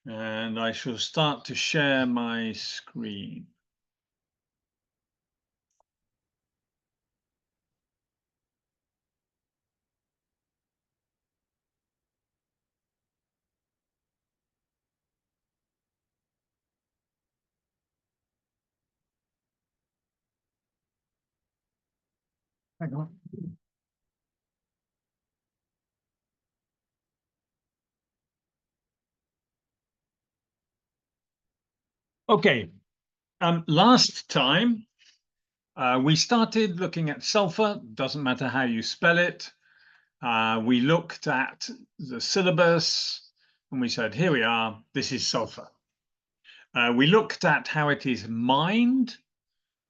And I shall start to share my screen. Hang on. Okay, last time we started looking at sulfur, doesn't matter how you spell it. We looked at the syllabus and we said, here we are, this is sulfur. We looked at how it is mined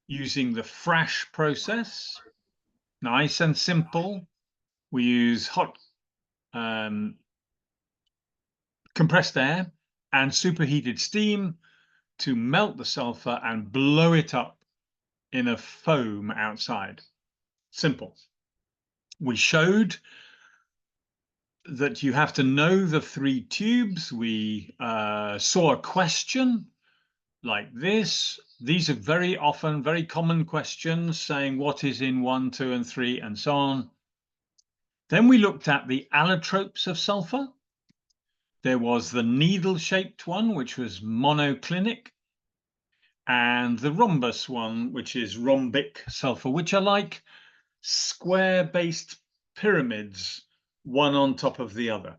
using the Frash process. Nice and simple. We use hot compressed air and superheated steam to melt the sulfur and blow it up in a foam outside. Simple. We showed that you have to know the 3 tubes. We saw a question like this. These are very often very common questions saying what is in 1, 2, and 3, and so on. Then we looked at the allotropes of sulfur. There was the needle-shaped one, which was monoclinic, and the rhombus one, which is rhombic sulfur, which are like square-based pyramids, one on top of the other.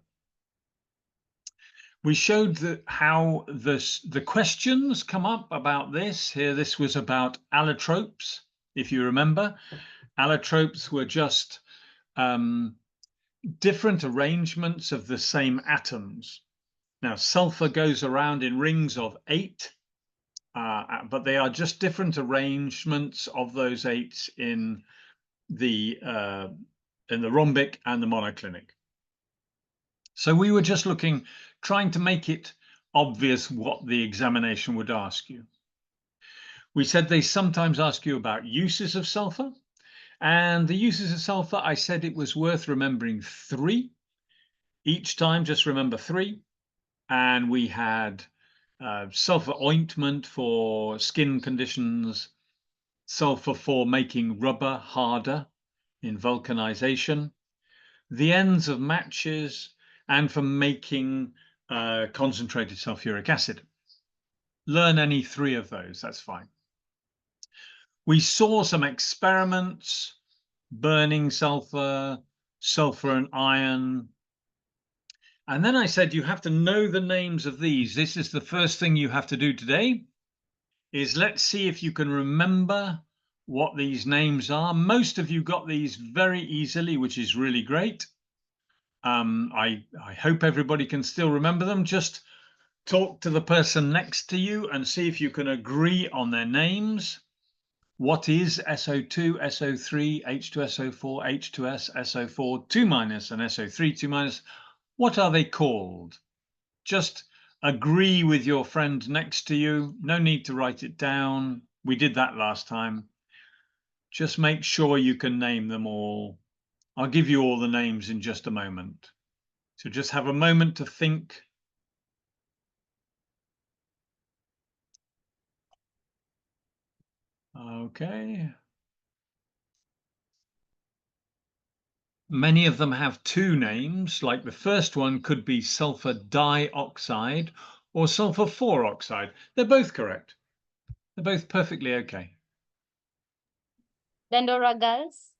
We showed how the questions come up about this. Here, this was about allotropes, if you remember. Allotropes were just different arrangements of the same atoms. Now, sulfur goes around in rings of 8, but they are just different arrangements of those 8s in the rhombic and the monoclinic. So we were just trying to make it obvious what the examination would ask you. We said they sometimes ask you about uses of sulfur, and the uses of sulfur, I said it was worth remembering 3. Each time, just remember 3. And we had sulfur ointment for skin conditions, sulfur for making rubber harder in vulcanization, the ends of matches, and for making concentrated sulfuric acid. Learn any 3 of those, that's fine. We saw some experiments, burning sulfur, sulfur and iron. And then I said, you have to know the names of these. This is the first thing you have to do today, is let's see if you can remember what these names are. Most of you got these very easily, which is really great. I hope everybody can still remember them. Just talk to the person next to you and see if you can agree on their names. What is SO2, SO3, H2SO4, H2S, SO4, 2- and SO3, 2-? What are they called? Just agree with your friend next to you. No need to write it down. We did that last time. Just make sure you can name them all. I'll give you all the names in just a moment. So just have a moment to think. Okay. Many of them have 2 names, like the first one could be sulfur dioxide or sulfur 4 oxide. They're both correct. They're both perfectly okay. Dandora girls,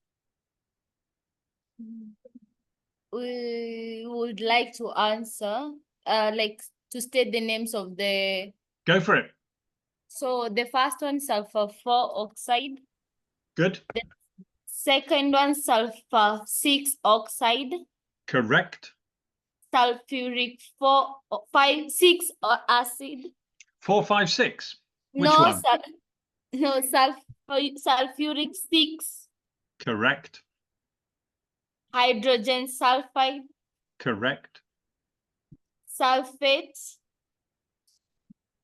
we would like to answer, like to state the names of the... Go for it. So the first one, sulfur 4 oxide. Good. The second one, sulfur 6 oxide. Correct. Sulphuric 6 acid. 4, 5, 6. Which No, one? Sulphuric 6. Correct. Hydrogen sulfide. Correct. Sulfate.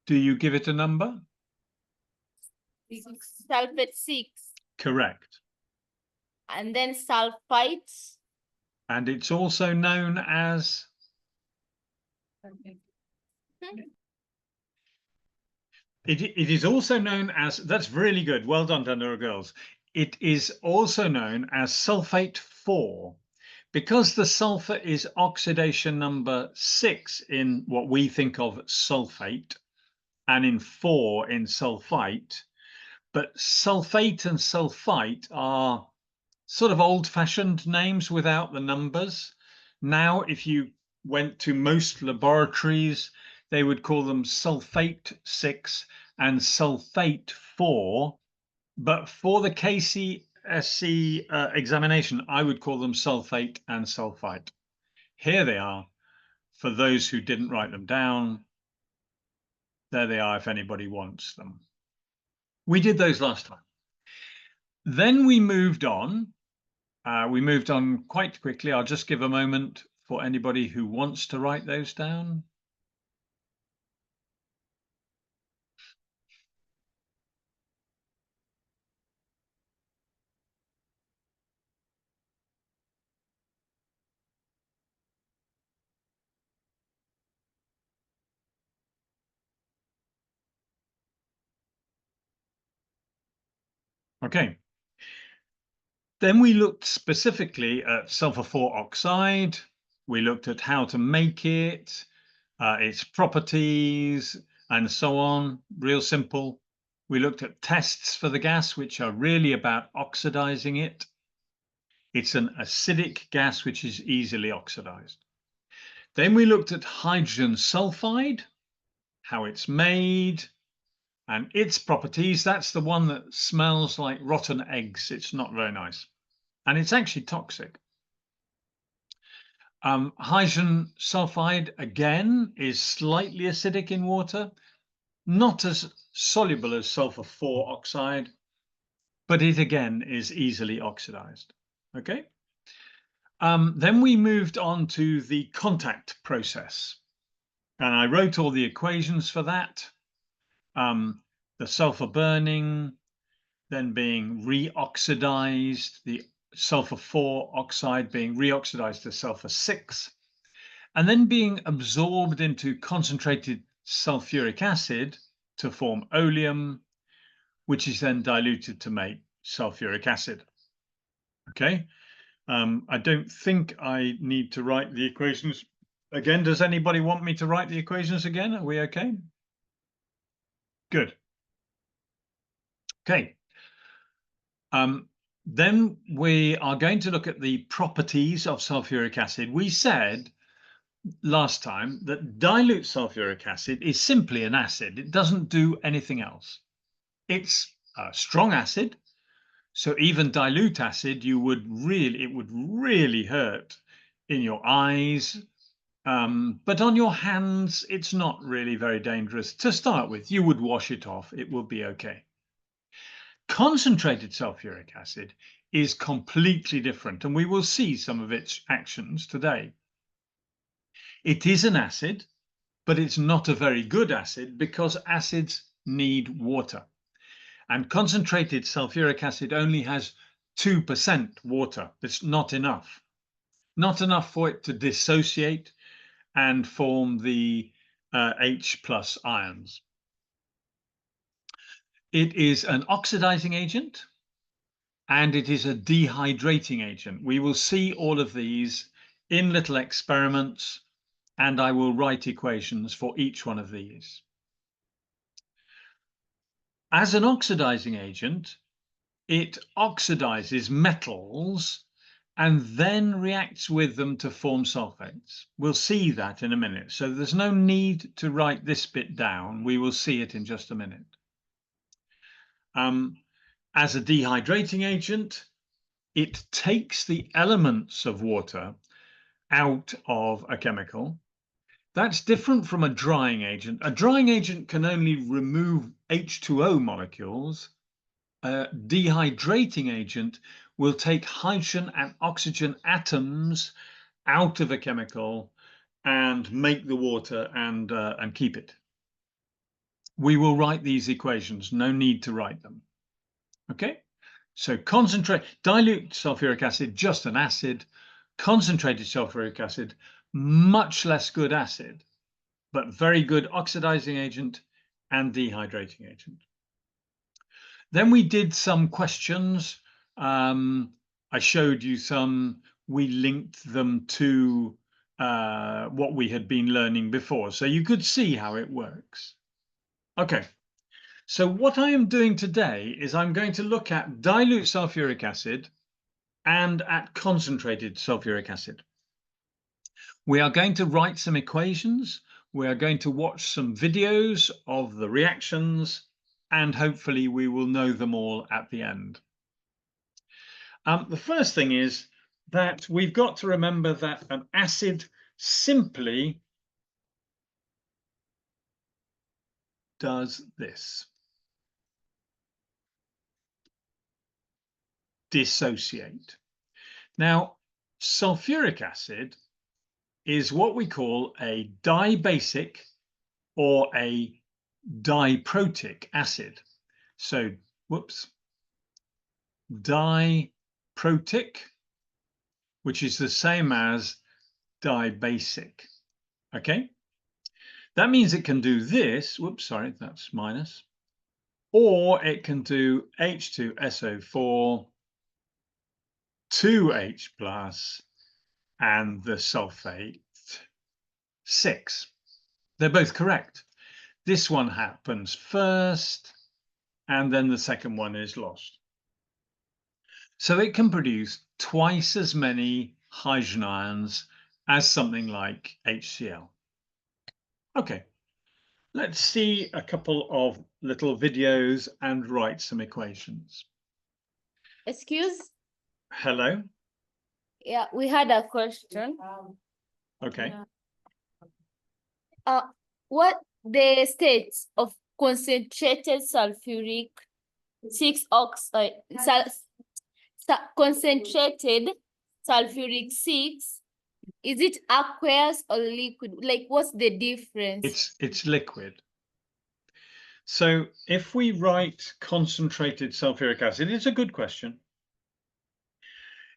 Do you give it a number? Sulfate 6. Correct. And then sulfite. And it's also known as? It is also known as, that's really good. Well done, Dandara girls. It is also known as sulfate 4 because the sulfur is oxidation number 6 in what we think of sulfate and in 4 in sulfite. But sulfate and sulfite are sort of old-fashioned names without the numbers. Now, if you went to most laboratories, they would call them sulfate 6 and sulfate 4. But for the KCSE examination, I would call them sulfate and sulfite. Here they are for those who didn't write them down. There they are if anybody wants them. We did those last time. Then we moved on. We moved on quite quickly. I'll just give a moment for anybody who wants to write those down. Okay. Then we looked specifically at sulfur 4 oxide. We looked at how to make it, its properties, and so on. Real simple. We looked at tests for the gas, which are really about oxidizing it. It's an acidic gas which is easily oxidized. Then we looked at hydrogen sulfide, how it's made, and its properties. That's the one that smells like rotten eggs. It's not very nice. And it's actually toxic. Hydrogen sulfide, again, is slightly acidic in water, not as soluble as sulfur 4 oxide, but it again is easily oxidized. Okay. Then we moved on to the contact process. And I wrote all the equations for that. The sulfur burning, then being reoxidized, the sulfur 4 oxide being reoxidized to sulfur 6, and then being absorbed into concentrated sulphuric acid to form oleum, which is then diluted to make sulphuric acid. Okay, I don't think I need to write the equations again. Does anybody want me to write the equations again? Are we okay? Good. Okay. Then we are going to look at the properties of sulphuric acid. We said last time that dilute sulphuric acid is simply an acid. It doesn't do anything else. It's a strong acid. So even dilute acid, it would really hurt in your eyes. But on your hands, it's not really very dangerous to start with. You would wash it off. It will be okay. Concentrated sulphuric acid is completely different, and we will see some of its actions today. It is an acid, but it's not a very good acid because acids need water. And concentrated sulphuric acid only has 2% water. It's not enough. Not enough for it to dissociate and form the H+ ions. It is an oxidizing agent and it is a dehydrating agent. We will see all of these in little experiments, and I will write equations for each one of these. As an oxidizing agent, it oxidizes metals and then reacts with them to form sulfates. We'll see that in a minute. So there's no need to write this bit down. We will see it in just a minute. As a dehydrating agent, it takes the elements of water out of a chemical. That's different from a drying agent. A drying agent can only remove H2O molecules. A dehydrating agent will take hydrogen and oxygen atoms out of a chemical and make the water and keep it. We will write these equations. No need to write them. Okay, so dilute sulphuric acid, just an acid. Concentrated sulphuric acid, much less good acid, but very good oxidizing agent and dehydrating agent. Then we did some questions. I showed you some. We linked them to what we had been learning before, so you could see how it works. Okay, so what I am doing today is I'm going to look at dilute sulfuric acid and at concentrated sulfuric acid. We are going to write some equations. We are going to watch some videos of the reactions, and hopefully we will know them all at the end. The first thing is that we've got to remember that an acid simply does this. Dissociate. Now, sulfuric acid is what we call a dibasic or a diprotic acid. So, whoops, diprotic, which is the same as dibasic. Okay, that means it can do this. Whoops, sorry, that's minus. Or it can do H2SO4, 2H plus, and the sulfate 6. They're both correct. This one happens first, and then the second one is lost. So it can produce twice as many hydrogen ions as something like HCl. Okay, let's see a couple of little videos and write some equations. Excuse? Hello? Yeah, we had a question. Okay. What the states of concentrated sulfuric 6 oxide concentrated sulfuric 6, is it aqueous or liquid? Like, what's the difference? It's liquid. So if we write concentrated sulfuric acid, it's a good question.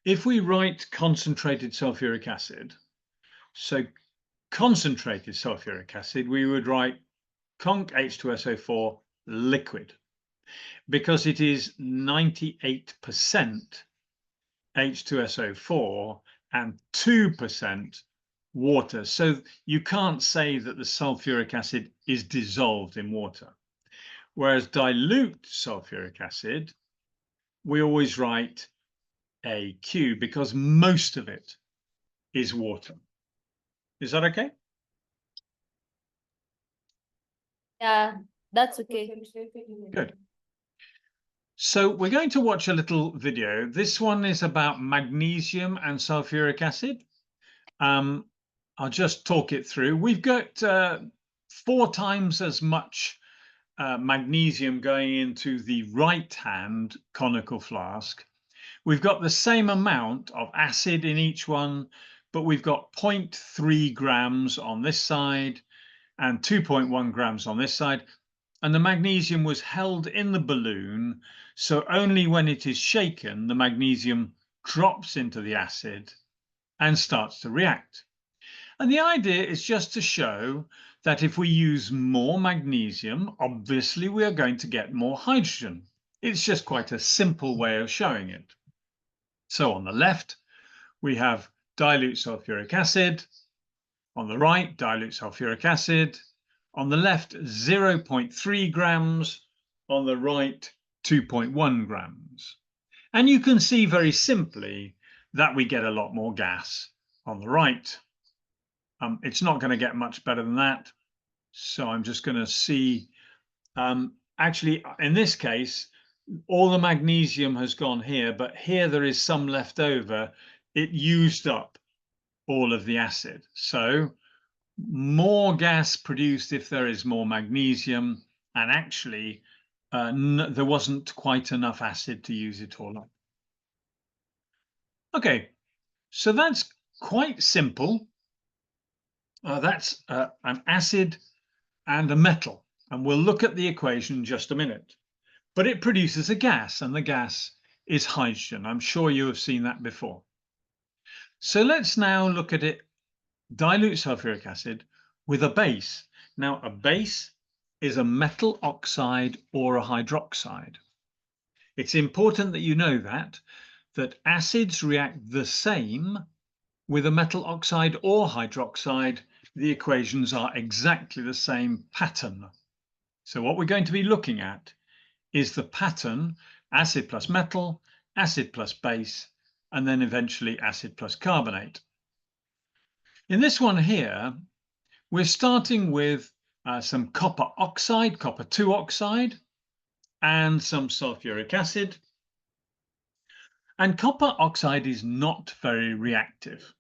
If we write concentrated sulfuric acid, so concentrated sulfuric acid, we would write conc H2SO4 liquid, because it is 98% H2SO4 and 2% water. So you can't say that the sulfuric acid is dissolved in water. Whereas dilute sulfuric acid, we always write AQ because most of it is water. Is that okay? Yeah, that's okay. Good. So we're going to watch a little video. This one is about magnesium and sulfuric acid. I'll just talk it through. We've got 4 times as much magnesium going into the right-hand conical flask. We've got the same amount of acid in each one, but we've got 0.3 grams on this side and 2.1 grams on this side. And the magnesium was held in the balloon, so only when it is shaken, the magnesium drops into the acid and starts to react. And the idea is just to show that if we use more magnesium, obviously we are going to get more hydrogen. It's just quite a simple way of showing it. So on the left, we have dilute sulfuric acid. On the right, dilute sulfuric acid. On the left, 0.3 grams. On the right, 2.1 grams. And you can see very simply that we get a lot more gas on the right. It's not going to get much better than that. So I'm just going to see, actually, in this case, all the magnesium has gone here, but here there is some left over. It used up all of the acid. So more gas produced if there is more magnesium, and actually there wasn't quite enough acid to use it all up. Okay, so that's quite simple. That's an acid and a metal, and we'll look at the equation in just a minute. But it produces a gas, and the gas is hydrogen. I'm sure you have seen that before. So let's now look at it. Dilute sulfuric acid. with a base. Now, a base is a metal oxide or a hydroxide. It's important that you know that acids react the same with a metal oxide or hydroxide. The equations are exactly the same pattern. So what we're going to be looking at is the pattern acid plus metal, acid plus base, and then eventually acid plus carbonate. In this one here, we're starting with some copper oxide, copper 2 oxide, and some sulphuric acid. And copper oxide is not very reactive.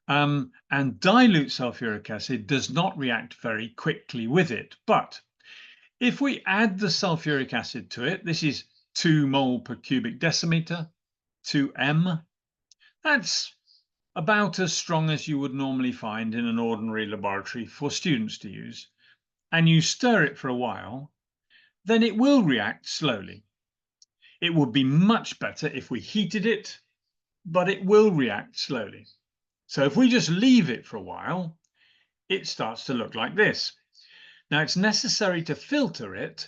And dilute sulphuric acid does not react very quickly with it. But if we add the sulphuric acid to it, this is 2 mole per cubic decimeter, 2m. That's about as strong as you would normally find in an ordinary laboratory for students to use. And you stir it for a while, then it will react slowly. It would be much better if we heated it, but it will react slowly. So if we just leave it for a while, it starts to look like this. Now it's necessary to filter it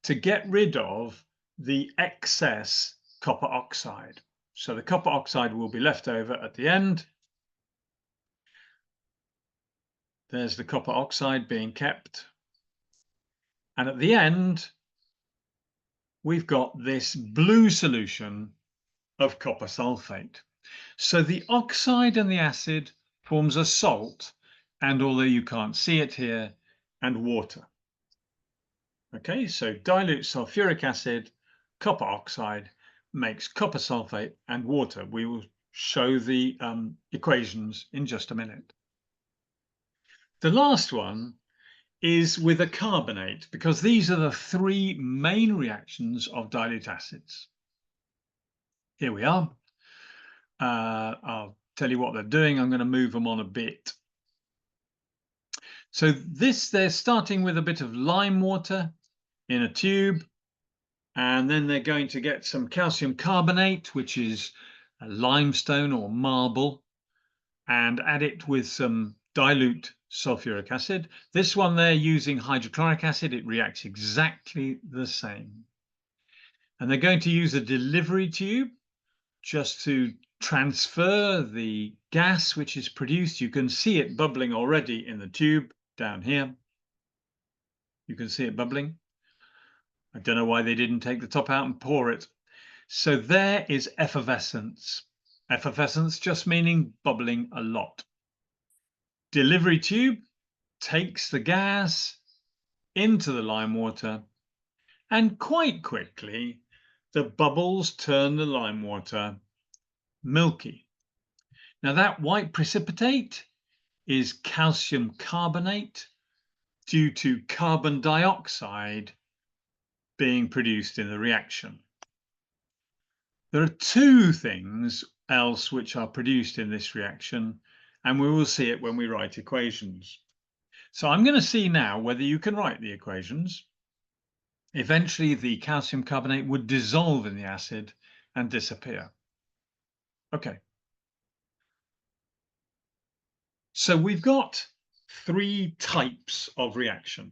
to get rid of the excess copper oxide. So the copper oxide will be left over at the end. There's the copper oxide being kept. And at the end, we've got this blue solution of copper sulfate. So the oxide and the acid forms a salt, and although you can't see it here, and water. Okay, so dilute sulfuric acid, copper oxide makes copper sulfate and water. We will show the equations in just a minute. The last one is with a carbonate, because these are the 3 main reactions of dilute acids. Here we are. I'll tell you what they're doing. I'm going to move them on a bit. So they're starting with a bit of lime water in a tube, and then they're going to get some calcium carbonate, which is a limestone or marble, and add it with some dilute sulfuric acid. This one they're using hydrochloric acid. It reacts exactly the same. And they're going to use a delivery tube just to transfer the gas which is produced. You can see it bubbling already in the tube down here. You can see it bubbling. I don't know why they didn't take the top out and pour it. So there is effervescence. Effervescence just meaning bubbling a lot. Delivery tube takes the gas into the lime water, and quite quickly the bubbles turn the lime water milky. Now that white precipitate is calcium carbonate due to carbon dioxide being produced in the reaction. There are 2 things else which are produced in this reaction, and we will see it when we write equations. So I'm going to see now whether you can write the equations. Eventually the calcium carbonate would dissolve in the acid and disappear. Okay. So we've got 3 types of reaction.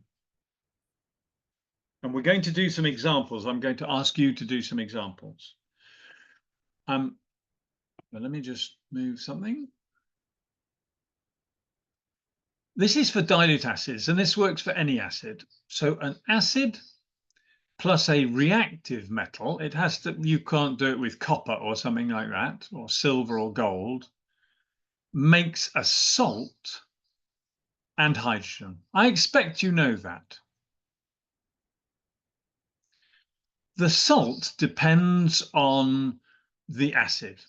And we're going to do some examples. I'm going to ask you to do some examples. But let me just move something. This is for dilute acids, and this works for any acid. So an acid plus a reactive metal, it has to, you can't do it with copper or something like that, or silver or gold, makes a salt and hydrogen. I expect you know that. The salt depends on the acid.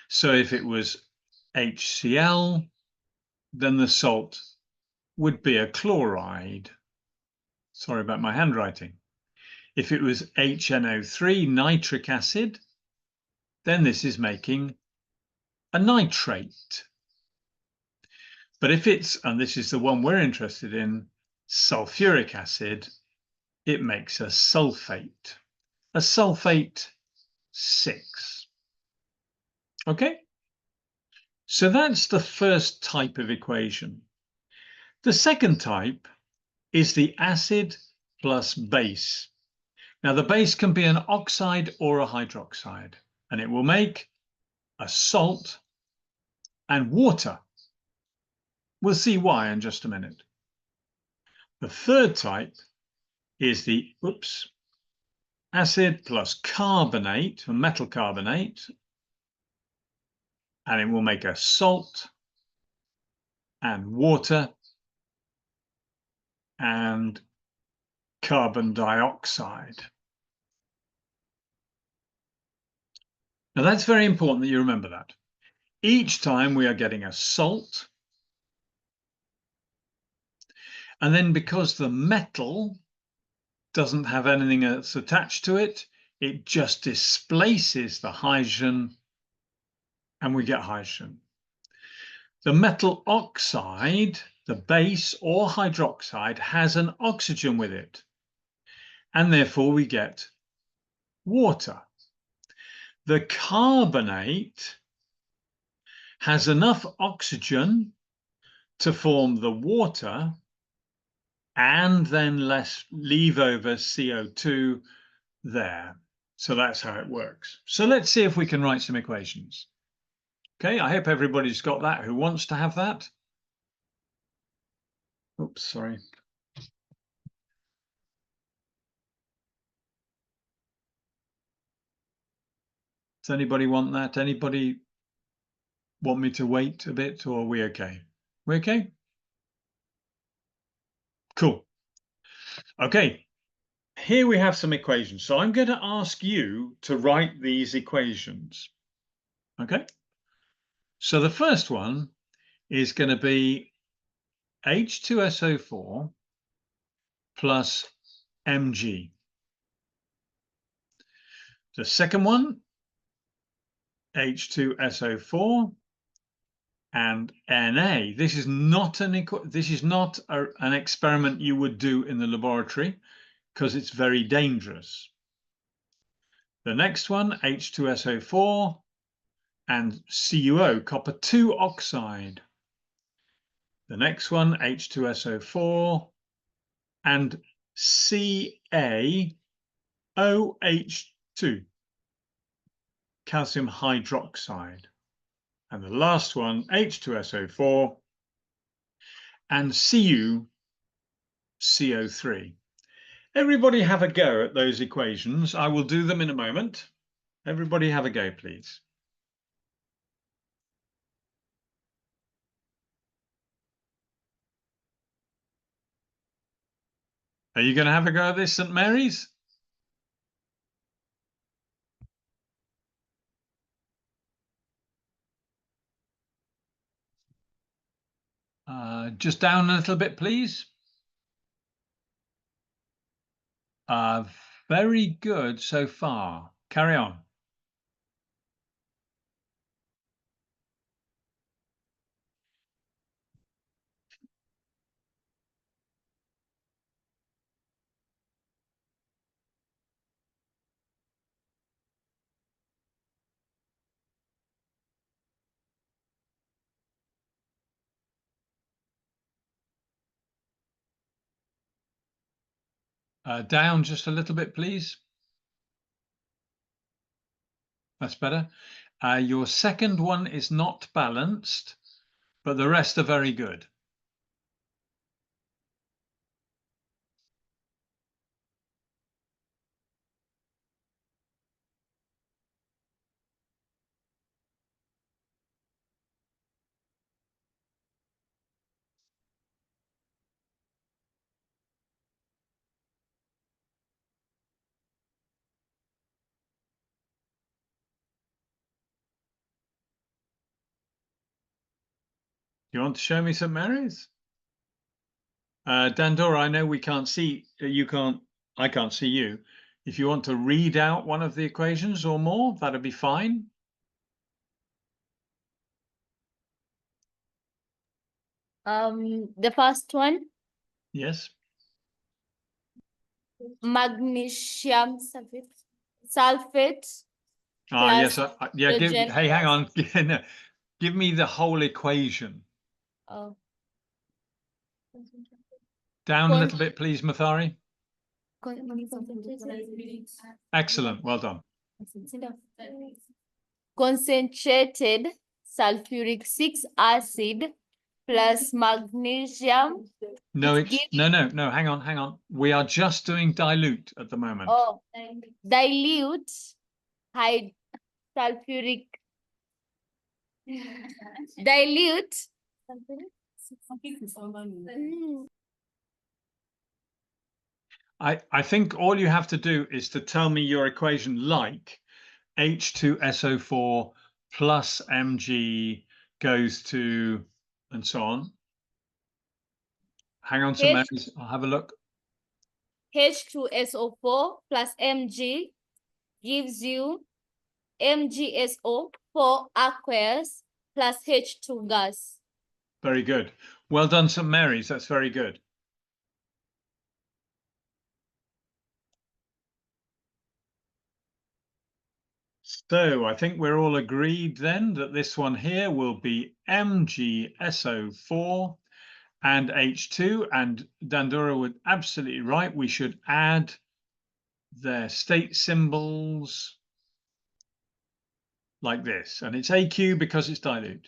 So if it was HCl, then the salt would be a chloride. Sorry about my handwriting. If it was HNO3, nitric acid, then this is making a nitrate. But if it's, and this is the one we're interested in, sulfuric acid, it makes a sulfate. A sulfate 6. Okay? So that's the first type of equation. The second type is the acid plus base. Now, the base can be an oxide or a hydroxide, and it will make a salt and water. We'll see why in just a minute. The third type is the acid plus carbonate, or metal carbonate, and it will make a salt and water and carbon dioxide. Now, that's very important that you remember that. Each time we are getting a salt, and then because the metal doesn't have anything that's attached to it, it just displaces the hydrogen and we get hydrogen. The metal oxide, the base or hydroxide, has an oxygen with it, and therefore we get water. The carbonate has enough oxygen to form the water and then leave over CO2 there. So that's how it works. So let's see if we can write some equations. Okay, I hope everybody's got that who wants to have that. Oops, sorry. Does anybody want that? Anybody want me to wait a bit, or are we okay? We okay? Cool. Okay, here we have some equations. So I'm going to ask you to write these equations. Okay. So the first one is going to be H2SO4 plus Mg. The second one, H2SO4 and Na. This is not an experiment you would do in the laboratory because it's very dangerous. The next one, H2SO4 and CuO, copper 2 oxide. The next one, H2SO4 and CaOH2, calcium hydroxide. And the last one, H2SO4 and CuCO3. Everybody have a go at those equations. I will do them in a moment. Everybody have a go, please. Are you going to have a go at this, St. Mary's? Just down a little bit, please. Very good so far. Carry on. Down just a little bit, please. That's better. Your second one is not balanced, but the rest are very good. You want to show me St. Mary's? Dandora, I know we can't see, I can't see you. If you want to read out one of the equations or more, that'd be fine. The first one. Yes. Magnesium sulfate. Yes. Yeah. Hey, hang on. Give me the whole equation. Oh. Down a little bit, please, Mathari. Excellent. Well done. Concentrated sulfuric 6 acid plus magnesium. No, It it's no. Hang on. We are just doing dilute at the moment. Oh, dilute sulfuric. Dilute. I think all you have to do is to tell me your equation like H2SO4 plus Mg goes to, and so on. Hang on, St. Mary's, I'll have a look. H2SO4 plus Mg gives you MgSO4 aqueous plus H2 gas. Very good. Well done, St. Mary's. That's very good. So I think we're all agreed then that this one here will be MgSO4 and H2, and Dandura was absolutely right. We should add their state symbols like this, and it's AQ because it's dilute.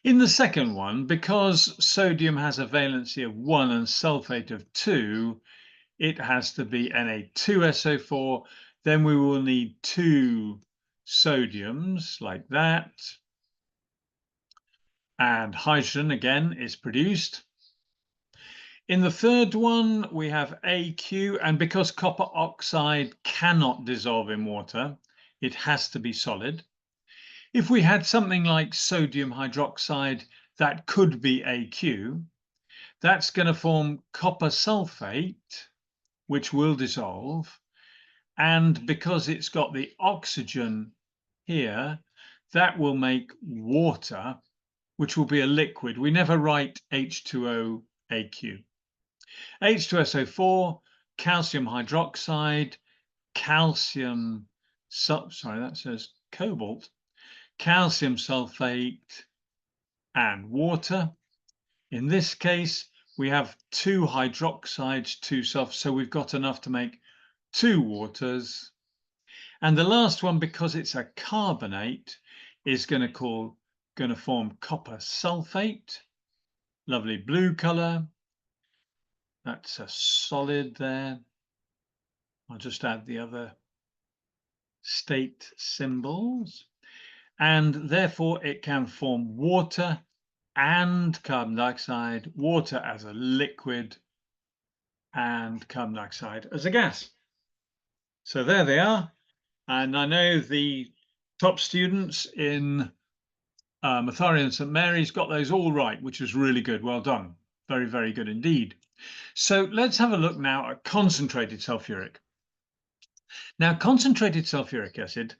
In the second one, because sodium has a valency of 1 and sulfate of 2, it has to be Na2SO4. Then we will need 2 sodiums like that. And hydrogen again is produced. In the third one, we have AQ, and because copper oxide cannot dissolve in water, it has to be solid. If we had something like sodium hydroxide, that could be AQ. That's going to form copper sulfate, which will dissolve. And because it's got the oxygen here, that will make water, which will be a liquid. We never write H2O AQ. H2SO4, calcium hydroxide, calcium, sorry, that says cobalt, calcium sulfate, and water. In this case, we have 2 hydroxides, 2 sulfurs, so we've got enough to make 2 waters. And the last one, because it's a carbonate, is going to form copper sulfate. Lovely blue color. That's a solid there. I'll just add the other state symbols. And therefore it can form water and carbon dioxide, water as a liquid and carbon dioxide as a gas. So there they are. And I know the top students in Mathari and St. Mary's got those all right, which is really good. Well done. Very, very good indeed. So let's have a look now at concentrated sulfuric. Now, concentrated sulfuric acid,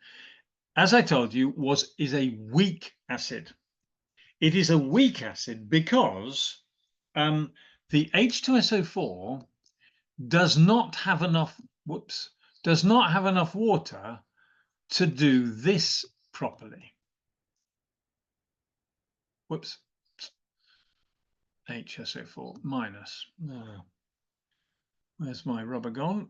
as I told you, is a weak acid. It is a weak acid because the H2SO4 does not have enough water to do this properly. Whoops. HSO4 minus. Oh, where's my rubber gone?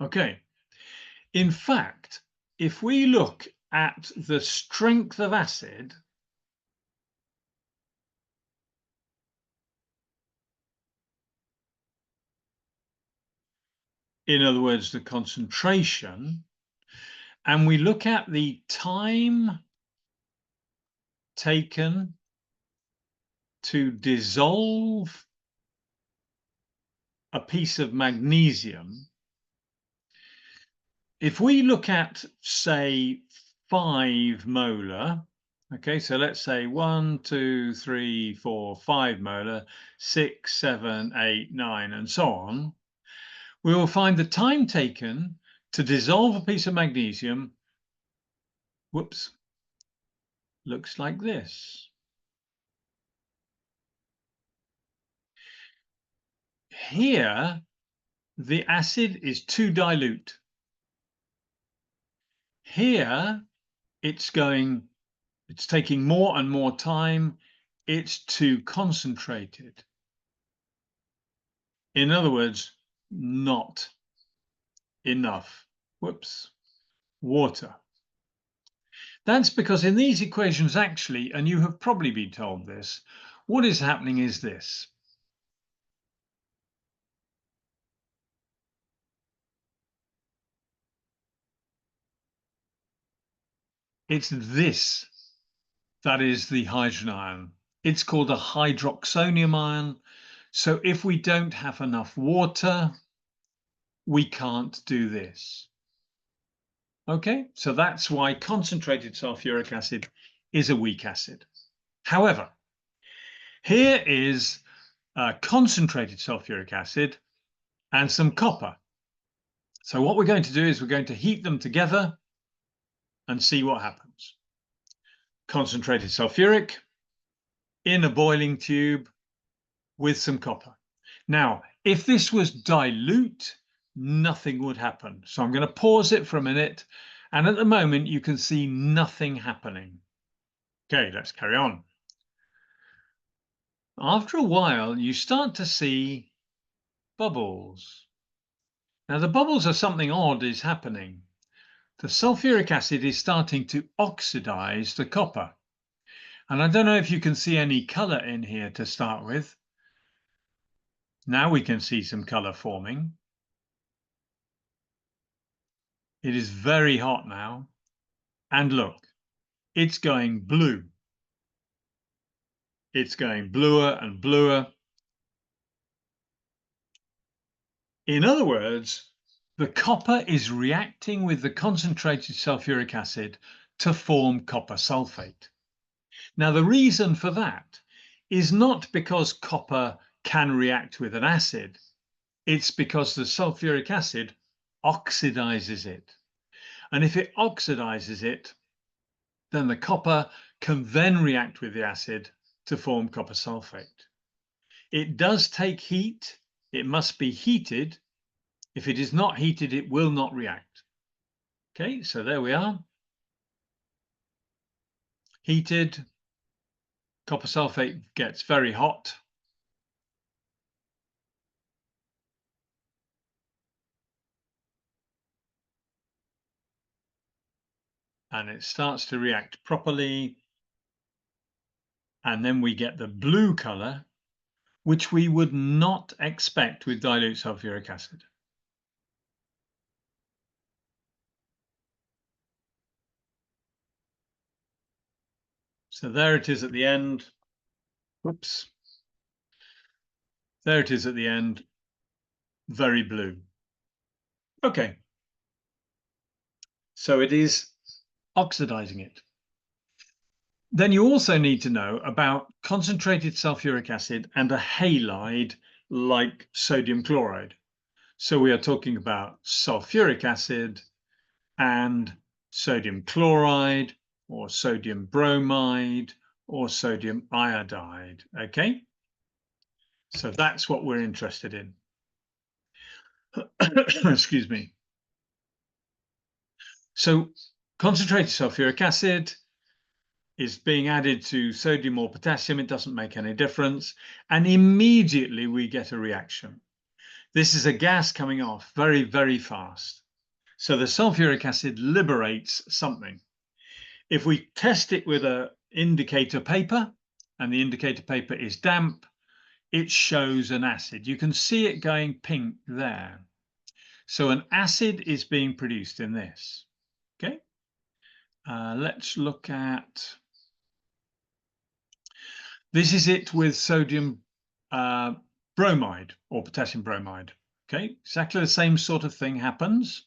Okay. In fact, if we look at the strength of acid, in other words, the concentration, and we look at the time taken to dissolve a piece of magnesium, if we look at, say, 5 molar, okay, so let's say 1, 2, 3, 4, 5 molar, 6, 7, 8, 9, and so on, we will find the time taken to dissolve a piece of magnesium, whoops, looks like this. Here, the acid is too dilute. Here, it's taking more and more time. It's too concentrated. In other words, not enough. Whoops. Water. That's because in these equations, actually, and you have probably been told this, what is happening is this. It's this that is the hydrogen ion. It's called a hydroxonium ion. So if we don't have enough water, we can't do this. Okay, so that's why concentrated sulfuric acid is a weak acid. However, here is concentrated sulfuric acid and some copper. So what we're going to do is we're going to heat them together and see what happens. Concentrated sulfuric in a boiling tube with some copper. Now, if this was dilute, nothing would happen. So I'm going to pause it for a minute. And at the moment, you can see nothing happening. Okay, let's carry on. After a while, you start to see bubbles. Now, the bubbles are something odd is happening. The sulfuric acid is starting to oxidize the copper. And I don't know if you can see any color in here to start with. Now we can see some color forming. It is very hot now. And look, it's going blue. It's going bluer and bluer. In other words, the copper is reacting with the concentrated sulfuric acid to form copper sulfate. Now, the reason for that is not because copper can react with an acid. It's because the sulfuric acid oxidizes it. And if it oxidizes it, then the copper can then react with the acid to form copper sulfate. It does take heat. It must be heated. If it is not heated, it will not react. Okay, so there we are. Heated, copper sulfate gets very hot. And it starts to react properly. And then we get the blue color, which we would not expect with dilute sulfuric acid. So there it is at the end. Whoops. There it is at the end, very blue. Okay. So it is oxidizing it. Then you also need to know about concentrated sulfuric acid and a halide like sodium chloride. So we are talking about sulfuric acid and sodium chloride or sodium bromide or sodium iodide. Okay, so that's what we're interested in. Excuse me. So concentrated sulfuric acid is being added to sodium or potassium. It doesn't make any difference. And immediately we get a reaction. This is a gas coming off very, very fast. So the sulfuric acid liberates something. If we test it with an indicator paper, and the indicator paper is damp, it shows an acid. You can see it going pink there. So an acid is being produced in this. Okay. Let's look at, this is it with sodium bromide or potassium bromide. Okay, exactly the same sort of thing happens.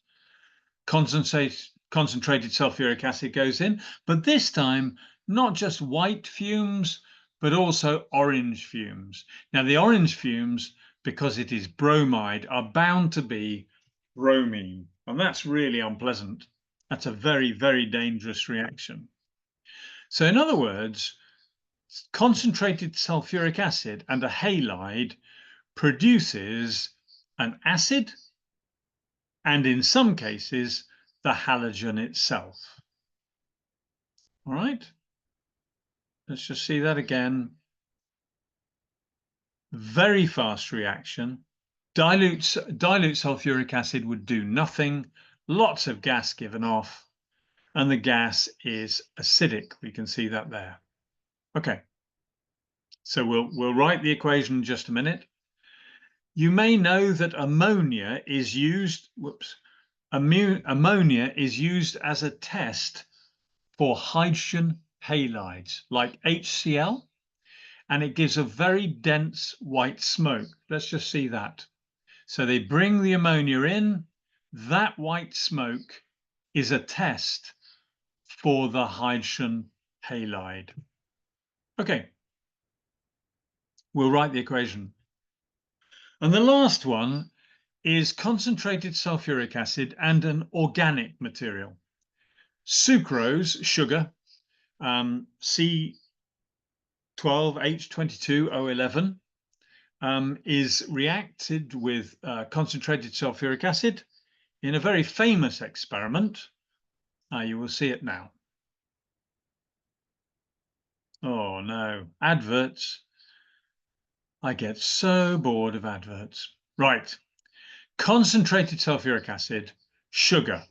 Concentrated sulfuric acid goes in, but this time not just white fumes, but also orange fumes. Now the orange fumes, because it is bromide, are bound to be bromine, and that's really unpleasant. That's a very, very dangerous reaction. So in other words, concentrated sulfuric acid and a halide produces an acid, and in some cases, the halogen itself. All right, let's just see that again. Very fast reaction. Dilute sulfuric acid would do nothing. Lots of gas given off, and the gas is acidic. We can see that there. Okay, so we'll write the equation in just a minute. You may know that ammonia is used. Ammonia is used as a test for hydrogen halides, like HCl, and it gives a very dense white smoke. Let's just see that. So they bring the ammonia in. That white smoke is a test for the hydrogen halide. Okay, we'll write the equation. And the last one is concentrated sulfuric acid and an organic material. Sucrose, sugar, C12H22O11, is reacted with concentrated sulfuric acid in a very famous experiment. You will see it now. Oh no, adverts. I get so bored of adverts. Right, concentrated sulfuric acid, sugar.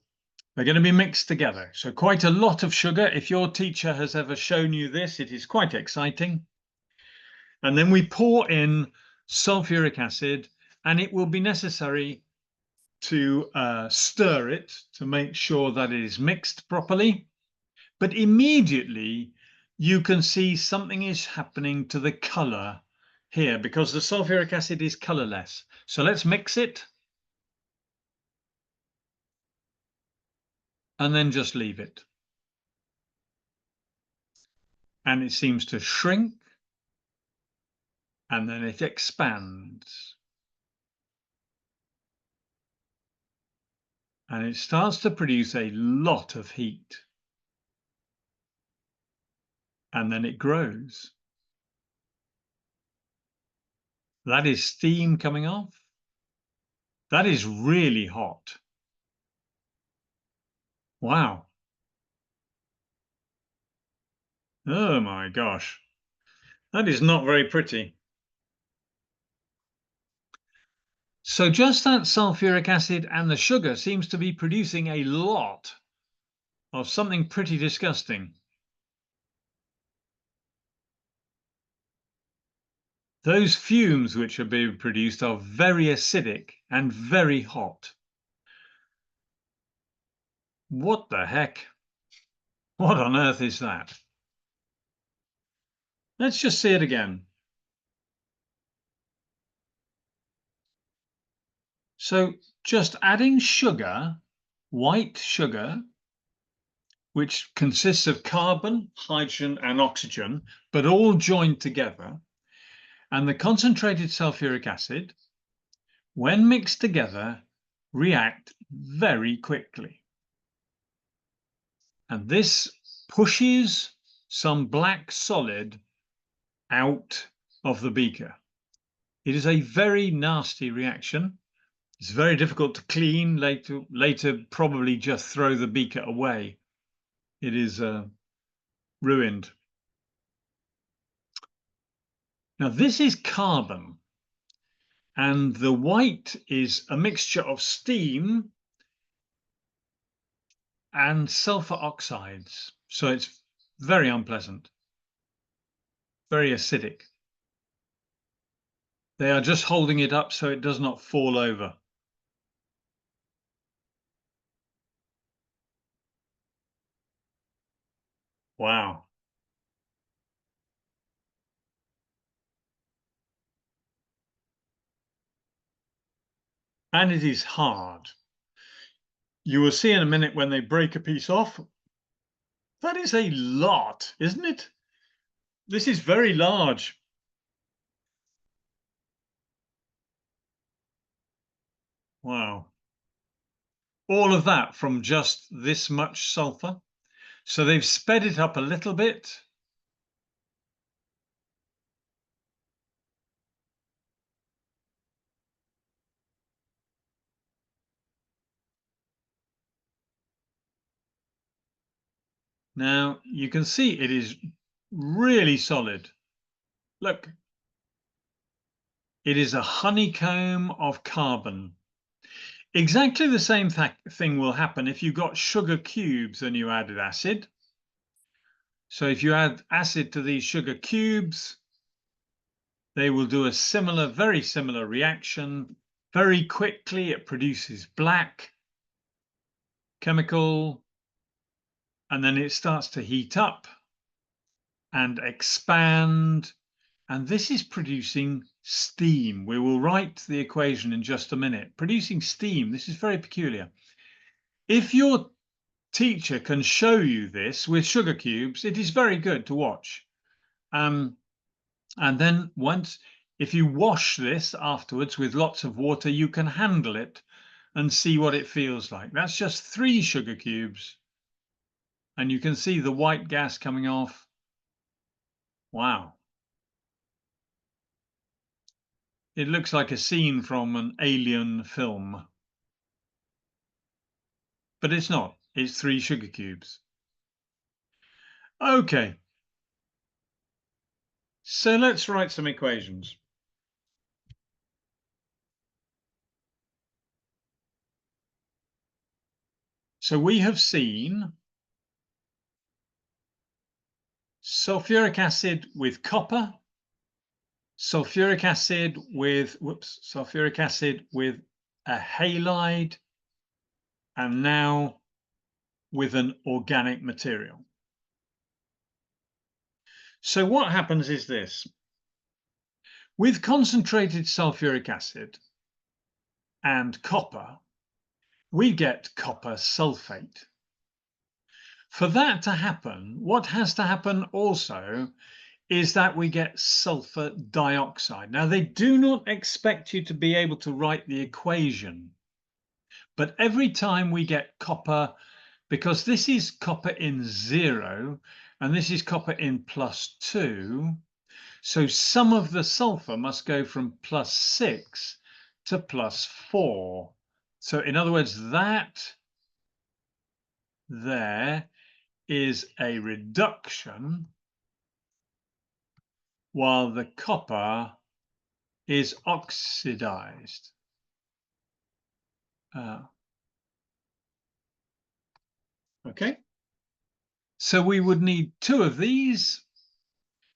They're going to be mixed together. So quite a lot of sugar. If your teacher has ever shown you this, it is quite exciting. And then we pour in sulfuric acid, and it will be necessary to stir it to make sure that it is mixed properly. But immediately you can see something is happening to the color here because the sulfuric acid is colorless. So let's mix it and then just leave it. And it seems to shrink and then it expands. And it starts to produce a lot of heat. And then it grows. That is steam coming off. That is really hot. Wow. Oh my gosh. That is not very pretty. So just that sulfuric acid and the sugar seems to be producing a lot of something pretty disgusting. Those fumes which are being produced are very acidic and very hot. What the heck? What on earth is that? Let's just see it again. So just adding sugar, white sugar, which consists of carbon, hydrogen, and oxygen, but all joined together, and the concentrated sulfuric acid, when mixed together, react very quickly. And this pushes some black solid out of the beaker. It is a very nasty reaction. It's very difficult to clean. Later probably just throw the beaker away. It is ruined. Now this is carbon, and the white is a mixture of steam and sulfur oxides. So it's very unpleasant, very acidic. They are just holding it up so it does not fall over. Wow. And it is hard. You will see in a minute when they break a piece off. That is a lot, isn't it? This is very large. Wow. All of that from just this much sulfur. So they've sped it up a little bit. Now you can see it is really solid. Look, it is a honeycomb of carbon. Exactly the same thing will happen if you got sugar cubes and you added acid. So if you add acid to these sugar cubes, they will do a similar, very similar reaction. Very quickly, it produces black chemical, and then it starts to heat up and expand. And this is producing steam. We will write the equation in just a minute. Producing steam, this is very peculiar. If your teacher can show you this with sugar cubes, it is very good to watch. And then if you wash this afterwards with lots of water, you can handle it and see what it feels like. That's just 3 sugar cubes. And you can see the white gas coming off. Wow. It looks like a scene from an alien film. But it's not. It's 3 sugar cubes. Okay. So let's write some equations. So we have seen sulphuric acid with copper, sulphuric acid with a halide, and now with an organic material. So what happens is this. With concentrated sulphuric acid and copper, we get copper sulfate. For that to happen, what has to happen also is that we get sulfur dioxide. Now, they do not expect you to be able to write the equation, but every time we get copper, because this is copper in 0 and this is copper in +2, so some of the sulfur must go from +6 to +4. So in other words, that there is a reduction while the copper is oxidized. Okay, so we would need 2 of these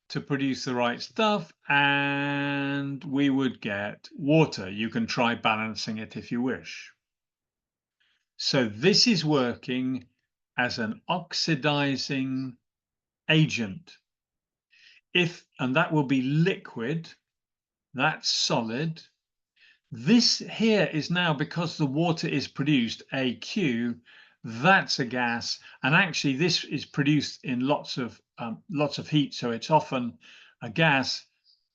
to produce the right stuff, and we would get water. You can try balancing it if you wish. So this is working as an oxidizing agent. And that will be liquid, that's solid. This here is now, because the water is produced, AQ, that's a gas, and actually this is produced in lots of heat, so it's often a gas,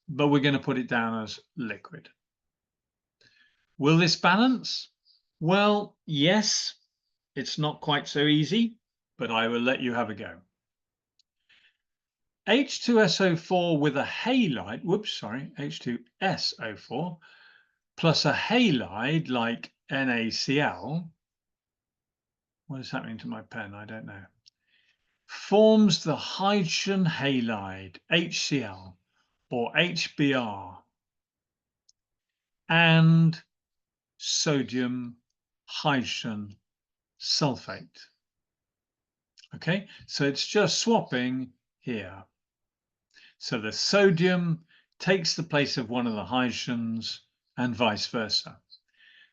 but we're going to put it down as liquid. Will this balance? Well, yes, it's not quite so easy, but I will let you have a go. H2SO4 with a halide, H2SO4 plus a halide like NaCl, what is happening to my pen? I don't know, forms the hydrogen halide, HCl, or HBr, and sodium hydrogen sulfate. Okay, so it's just swapping here. So the sodium takes the place of one of the hydrogens and vice versa.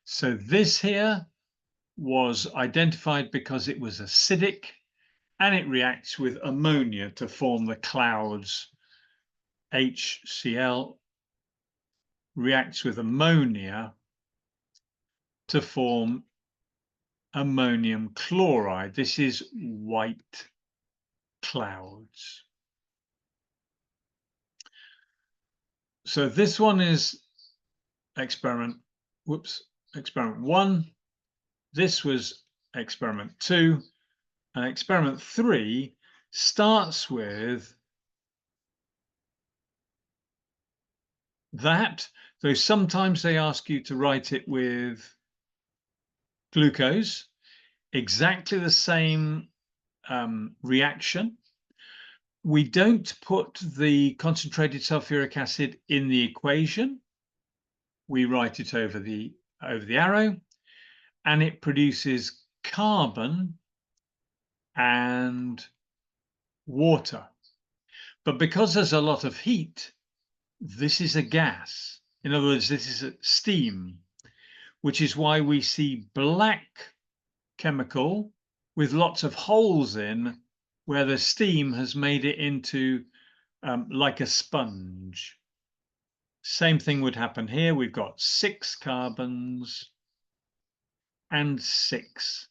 So this here was identified because it was acidic and it reacts with ammonia to form the clouds. HCl reacts with ammonia to form ammonium chloride. This is white clouds. So this one is experiment 1. This was experiment 2. And experiment 3 starts with that, though sometimes they ask you to write it with glucose, exactly the same reaction. We don't put the concentrated sulfuric acid in the equation. We write it over the arrow, and it produces carbon and water. But because there's a lot of heat, this is a gas. In other words, this is a steam, which is why we see black chemical with lots of holes in where the steam has made it into like a sponge. Same thing would happen here. We've got 6 carbons and 6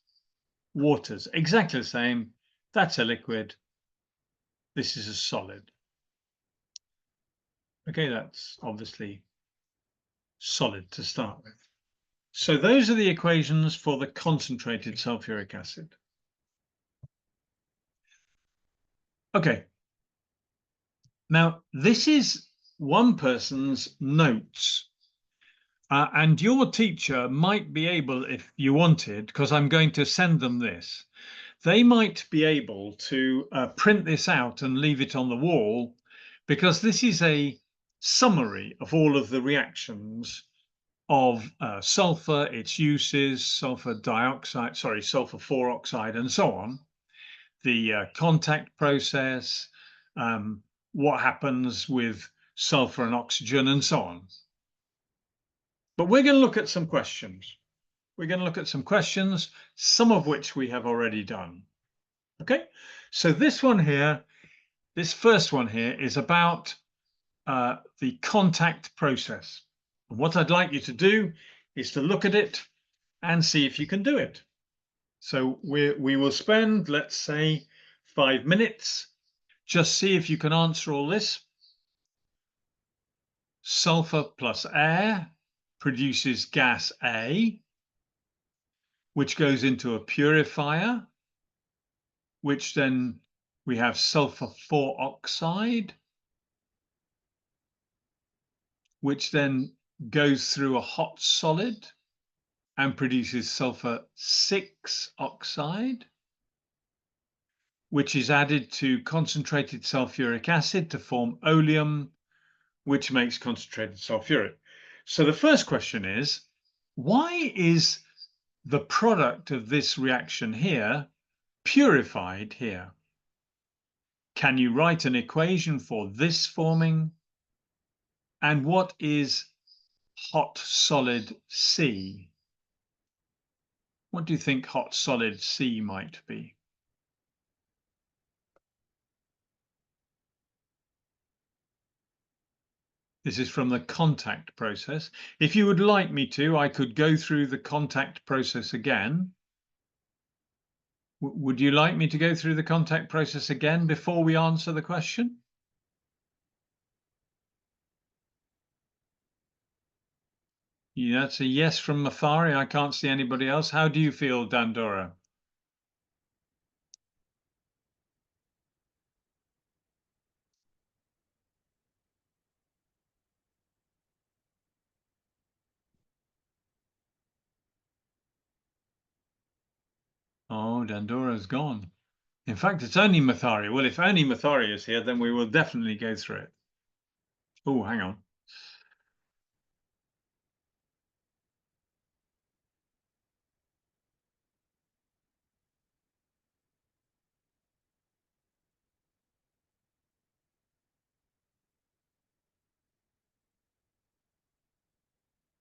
waters. Exactly the same. That's a liquid. This is a solid. Okay, that's obviously solid to start with. So those are the equations for the concentrated sulfuric acid. Okay. Now, this is one person's notes. And your teacher might be able, if you wanted, because I'm going to send them this, they might be able to print this out and leave it on the wall, because this is a summary of all of the reactions of sulfur, its uses, sulfur 4 oxide, and so on, the contact process, what happens with sulfur and oxygen, and so on. But we're going to look at some questions. We're going to look at some questions, some of which we have already done. Okay, so this one here, this first one here is about the contact process. And what I'd like you to do is to look at it and see if you can do it. So we will spend, let's say, 5 minutes. Just see if you can answer all this. Sulfur plus air produces gas A, which goes into a purifier, which then we have sulfur 4 oxide, which then goes through a hot solid and produces sulfur 6 oxide, which is added to concentrated sulfuric acid to form oleum, which makes concentrated sulfuric. So the first question is, why is the product of this reaction here purified here? Can you write an equation for this forming? And what is hot solid C? What do you think hot solid C might be? This is from the contact process. If you would like me to, I could go through the contact process again. Would you like me to go through the contact process again before we answer the question? Yeah, that's a yes from Mafari. I can't see anybody else. How do you feel, Dandora? Oh, Dandora's gone. In fact, it's only Mathari. Well, if only Mathari is here, then we will definitely go through it. Oh, hang on.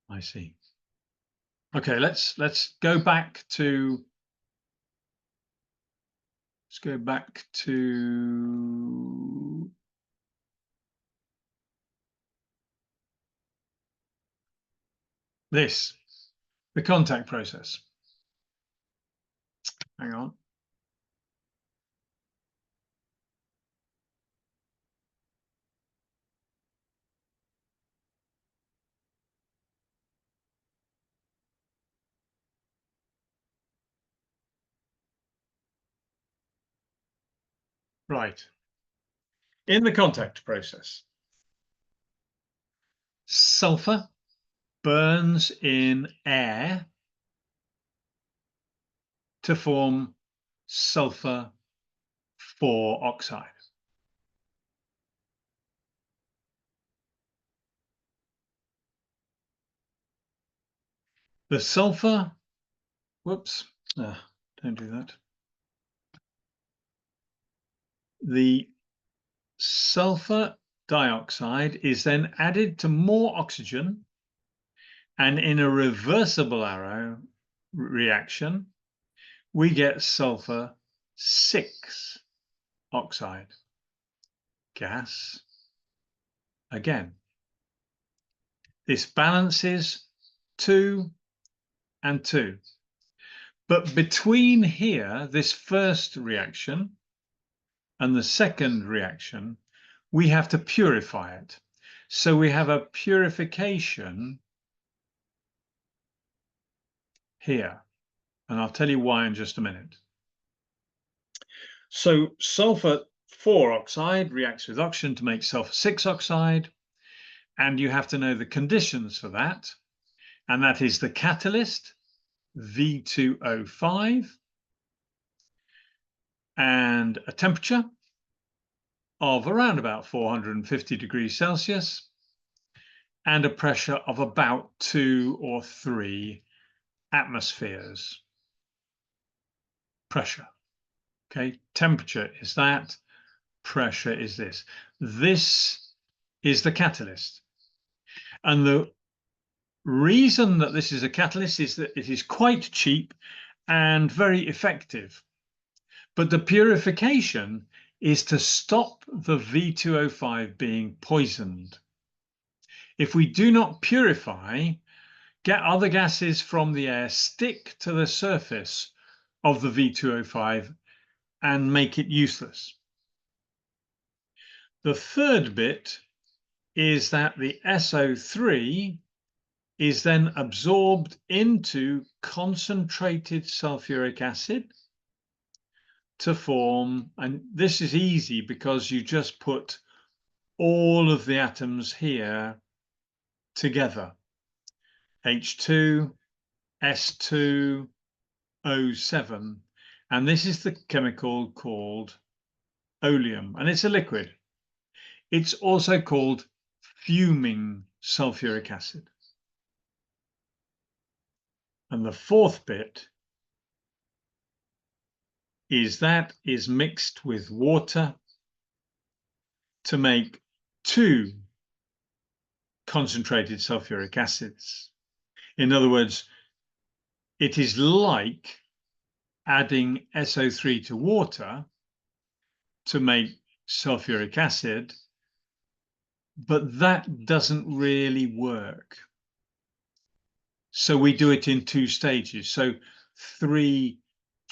I see. Okay, let's go back to this, the contact process. Hang on. Right. In the contact process, sulfur burns in air to form sulfur 4 oxide. The sulfur, whoops, don't do that. The sulfur dioxide is then added to more oxygen, and in a reversible arrow reaction, we get sulfur 6 oxide gas again. This balances 2 and 2. But between here, this first reaction and the second reaction, we have to purify it. So we have a purification here. And I'll tell you why in just a minute. So sulfur 4 oxide reacts with oxygen to make sulfur 6 oxide. And you have to know the conditions for that. And that is the catalyst, V2O5, and a temperature of around about 450 degrees Celsius, and a pressure of about 2 or 3 atmospheres. Pressure. Okay, temperature is that, pressure is this. This is the catalyst. And the reason that this is a catalyst is that it is quite cheap and very effective. But the purification is to stop the V2O5 being poisoned. If we do not purify, get other gases from the air, stick to the surface of the V2O5 and make it useless. The third bit is that the SO3 is then absorbed into concentrated sulfuric acid to form, and this is easy because you just put all of the atoms here together. H2, S2, O7, and this is the chemical called oleum, and it's a liquid. It's also called fuming sulfuric acid. And the fourth bit is that is mixed with water to make 2 concentrated sulfuric acids. In other words, it is like adding SO3 to water to make sulfuric acid, but that doesn't really work. So we do it in 2 stages. So 3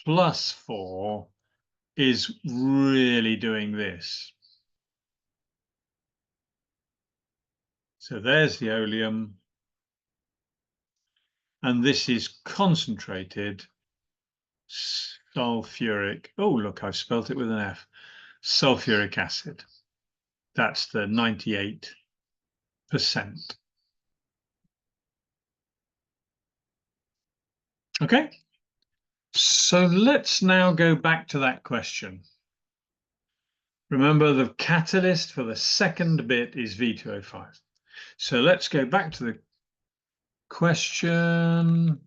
plus 4 is really doing this. So there's the oleum, and this is concentrated sulfuric. Oh, look, I've spelt it with an F. Sulfuric acid. That's the 98%. Okay, so let's now go back to that question. Remember, the catalyst for the second bit is V2O5. So let's go back to the question.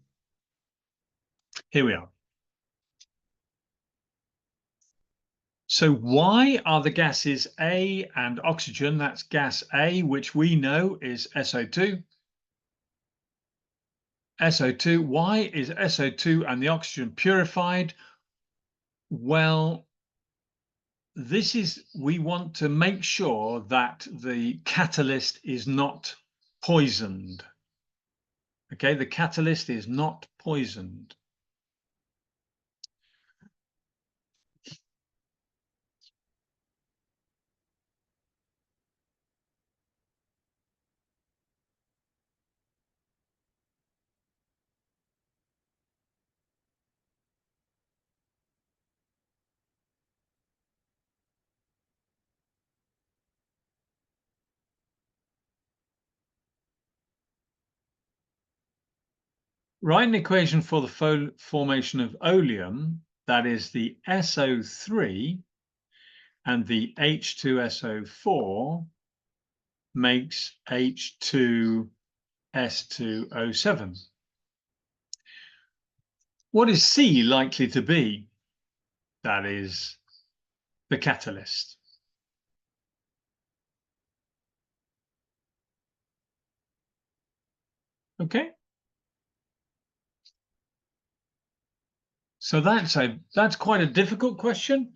Here we are. So why are the gases A and oxygen, that's gas A, which we know is SO2. SO2, why is SO2 and the oxygen purified? Well, this is, we want to make sure that the catalyst is not poisoned. Okay, the catalyst is not poisoned. Write an equation for the formation of oleum, that is the SO3, and the H2SO4 makes H2S2O7. What is C likely to be? That is the catalyst. Okay. So that's quite a difficult question,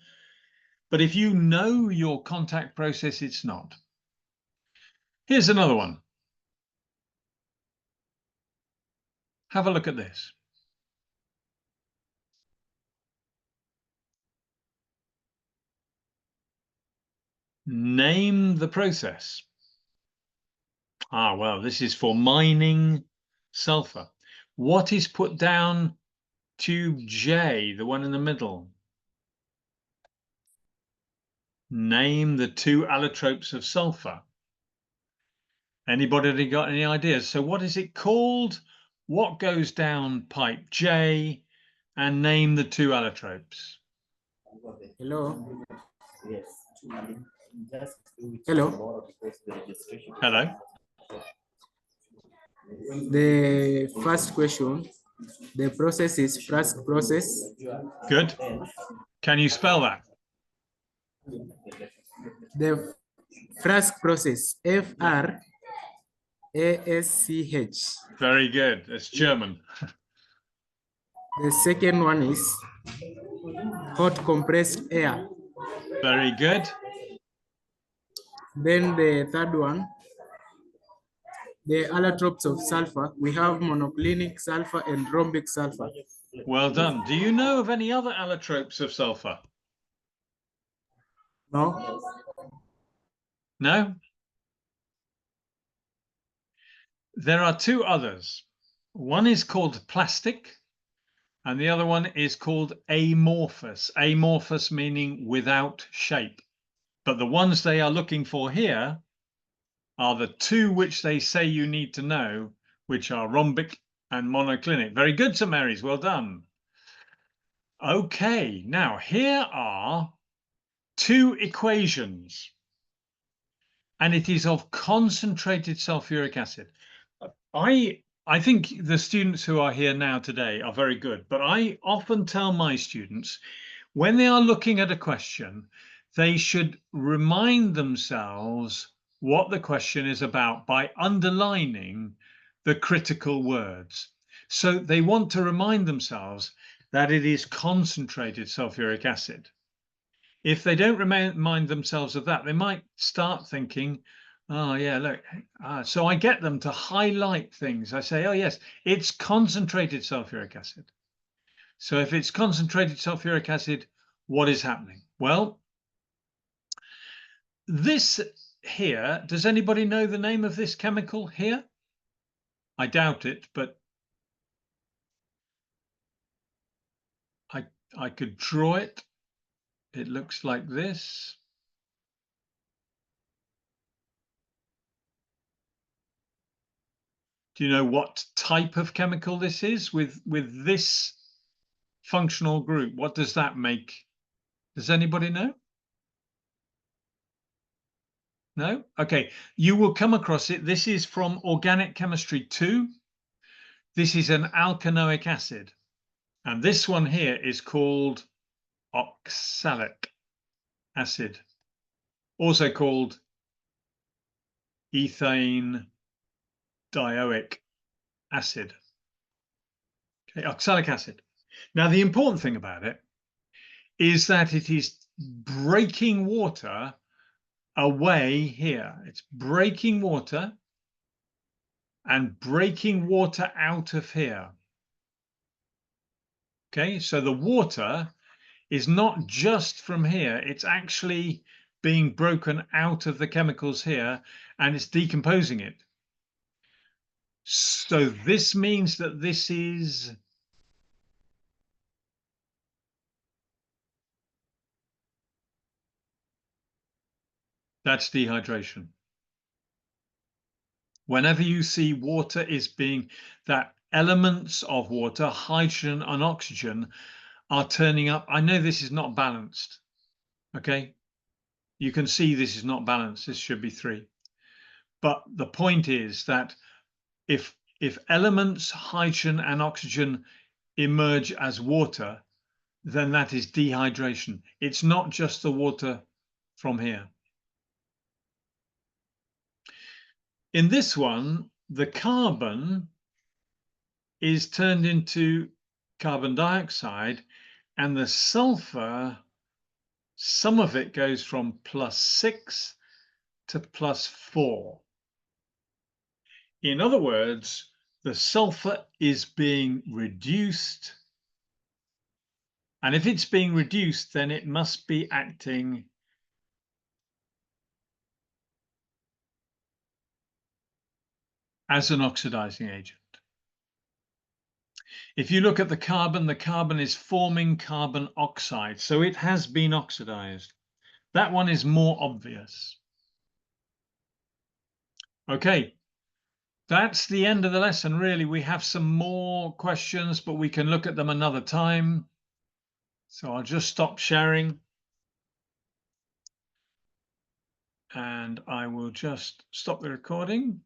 but if you know your contact process, it's not. Here's another one. Have a look at this. Name the process. Ah, well, this is for mining sulfur. What is put down tube J, the one in the middle? Name the two allotropes of sulfur. Anybody got any ideas? So what is it called? What goes down pipe J? And name the two allotropes. Hello. Hello. Hello. The first question, the process is Frask process. Good. Can you spell that? The Frask process, F-R-A-S-C-H. Very good. That's German. The second one is hot compressed air. Very good. Then the third one, the allotropes of sulfur. We have monoclinic sulfur and rhombic sulfur. Well done. Do you know of any other allotropes of sulfur? No? No? There are two others. One is called plastic, and the other one is called amorphous. Amorphous meaning without shape. But the ones they are looking for here are the two which they say you need to know, which are rhombic and monoclinic. Very good, St. Mary's. Well done. Okay, now here are two equations, and it is of concentrated sulfuric acid. I think the students who are here now today are very good, but I often tell my students when they are looking at a question, they should remind themselves what the question is about by underlining the critical words. So they want to remind themselves that it is concentrated sulfuric acid. If they don't remind themselves of that, they might start thinking, oh yeah, look. So I get them to highlight things. I say, oh yes, it's concentrated sulfuric acid. So if it's concentrated sulfuric acid, what is happening? Well, this here, does anybody know the name of this chemical here? I doubt it, but I could draw it. It looks like this. Do you know what type of chemical this is with this functional group? What does that make? Does anybody know? No? Okay, you will come across it. This is from Organic Chemistry 2. This is an alkanoic acid. And this one here is called oxalic acid, also called ethane dioic acid. Okay, oxalic acid. Now, the important thing about it is that it is breaking water away here. It's breaking water and breaking water out of here. Okay, so the water is not just from here, it's actually being broken out of the chemicals here and it's decomposing it. So this means that this is that's dehydration. Whenever you see water is being, that elements of water, hydrogen and oxygen, are turning up. I know this is not balanced, okay? You can see this is not balanced. This should be 3. But the point is that if elements, hydrogen and oxygen, emerge as water, then that is dehydration. It's not just the water from here. In this one, the carbon is turned into carbon dioxide, and the sulfur, some of it goes from +6 to +4. In other words, the sulfur is being reduced. And if it's being reduced, then it must be acting as an oxidizing agent. If you look at the carbon is forming carbon oxide, so it has been oxidized. That one is more obvious. Okay, that's the end of the lesson, really. We have some more questions, but we can look at them another time. So I'll just stop sharing. And I will just stop the recording.